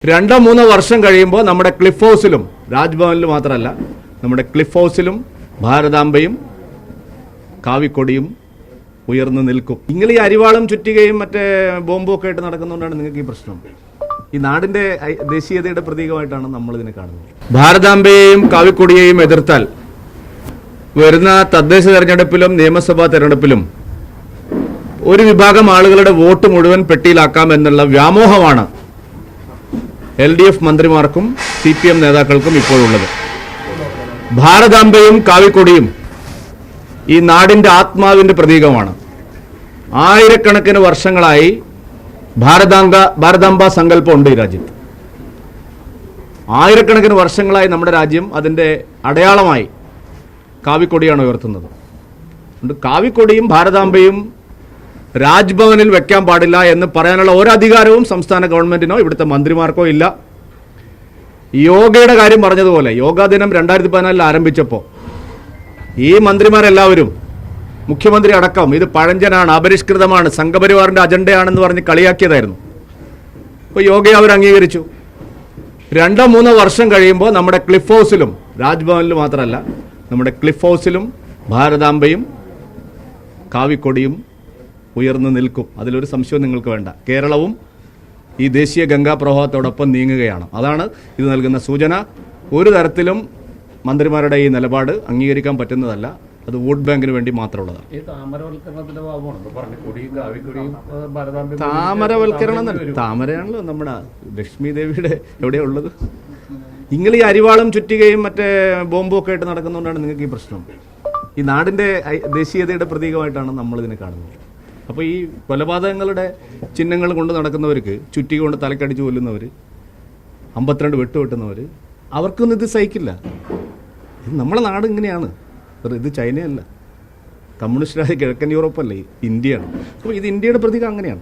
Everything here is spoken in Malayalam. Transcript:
രണ്ടോ മൂന്നോ വർഷം കഴിയുമ്പോൾ നമ്മുടെ ക്ലിഫ് ഹൗസിലും രാജ്ഭവനിൽ മാത്രമല്ല നമ്മുടെ ക്ലിഫ് ഹൗസിലും ഭാരതാംബയും കാവിക്കൊടിയും ഉയർന്നു നിൽക്കും. നിങ്ങൾ ഈ അരിവാളും ചുറ്റികയും മറ്റേ ബോംബും ഒക്കെ ആയിട്ട് നടക്കുന്നതുകൊണ്ടാണ് നിങ്ങൾക്ക് ഈ പ്രശ്നം. ഈ നാടിന്റെ ദേശീയതയുടെ പ്രതീകമായിട്ടാണ് നമ്മൾ ഇതിനെ കാണുന്നത്. ഭാരതാംബയെയും കാവിക്കൊടിയെയും എതിർത്താൽ വരുന്ന തദ്ദേശ തെരഞ്ഞെടുപ്പിലും നിയമസഭാ തെരഞ്ഞെടുപ്പിലും ഒരു വിഭാഗം ആളുകളുടെ വോട്ട് മുഴുവൻ പെട്ടിയിലാക്കാം എന്നുള്ള വ്യാമോഹമാണ് LDF മന്ത്രിമാർക്കും CPM നേതാക്കൾക്കും ഇപ്പോഴുള്ളത്. ഭാരതാംബയും കാവിക്കൊടിയും ഈ നാടിന്റെ ആത്മാവിന്റെ പ്രതീകമാണ്. ആയിരക്കണക്കിന് വർഷങ്ങളായി ഭാരതാംബ സങ്കല്പമുണ്ട് ഈ രാജ്യത്ത്. ആയിരക്കണക്കിന് വർഷങ്ങളായി നമ്മുടെ രാജ്യം അതിന്റെ അടയാളമായി കാവിക്കൊടിയാണ് ഉയർത്തുന്നത്. കാവിക്കൊടിയും ഭാരതാംബയും രാജ്ഭവനിൽ വെക്കാൻ പാടില്ല എന്ന് പറയാനുള്ള ഒരധികാരവും സംസ്ഥാന ഗവൺമെന്റിനോ ഇവിടുത്തെ മന്ത്രിമാർക്കോ ഇല്ല. യോഗയുടെ കാര്യം പറഞ്ഞതുപോലെ യോഗാ ദിനം 2014 ആരംഭിച്ചപ്പോൾ ഈ മന്ത്രിമാരെല്ലാവരും മുഖ്യമന്ത്രി അടക്കം ഇത് പഴഞ്ചനാണ്, അപരിഷ്കൃതമാണ്, സംഘപരിവാറിന്റെ അജണ്ടയാണെന്ന് പറഞ്ഞ് കളിയാക്കിയതായിരുന്നു. ഇപ്പോൾ യോഗയെ അവർ അംഗീകരിച്ചു. രണ്ടോ മൂന്നോ വർഷം കഴിയുമ്പോൾ നമ്മുടെ ക്ലിഫ് ഹൗസിലും രാജ്ഭവനിൽ മാത്രമല്ല നമ്മുടെ ക്ലിഫ് ഹൗസിലും ഭാരതാംബയും കാവിക്കൊടിയും ഉയർന്നു നിൽക്കും. അതിലൊരു സംശയവും നിങ്ങൾക്ക് വേണ്ട. കേരളവും ഈ ദേശീയ ഗംഗാ പ്രവാഹത്തോടൊപ്പം നീങ്ങുകയാണ്. അതാണ് ഇത് നൽകുന്ന സൂചന. ഒരു തരത്തിലും മന്ത്രിമാരുടെ ഈ നിലപാട് അംഗീകരിക്കാൻ പറ്റുന്നതല്ല. അത് വോട്ട് ബാങ്കിന് വേണ്ടി മാത്രമുള്ളതാണ്. താമരയാണല്ലോ നമ്മുടെ ലക്ഷ്മി ദേവിയുടെ എവിടെയാ ഉള്ളത്. നിങ്ങൾ ഈ അരിവാളും ചുറ്റികയും മറ്റേ ബോംബും ഒക്കെ ആയിട്ട് നടക്കുന്നതുകൊണ്ടാണ് നിങ്ങൾക്ക് ഈ പ്രശ്നം. ഈ നാടിന്റെ ദേശീയതയുടെ പ്രതീകമായിട്ടാണ് നമ്മൾ ഇതിനെ കാണുന്നത്. അപ്പോൾ ഈ കൊലപാതകങ്ങളുടെ ചിഹ്നങ്ങൾ കൊണ്ട് നടക്കുന്നവർക്ക്, ചുറ്റിക കൊണ്ട് തലക്കടിച്ച് കൊല്ലുന്നവർ, 52 വെട്ടുവെട്ടുന്നവർ, അവർക്കൊന്നും ഇത് സഹിക്കില്ല. ഇത് നമ്മളെ നാട് ഇങ്ങനെയാണ്. ഇത് ചൈനയല്ല, കമ്മ്യൂണിസ്റ്റ് രാജ്യ കിഴക്കൻ യൂറോപ്പല്ല, ഇന്ത്യയാണ്. അപ്പോൾ ഇത് ഇന്ത്യയുടെ പ്രതീകം അങ്ങനെയാണ്.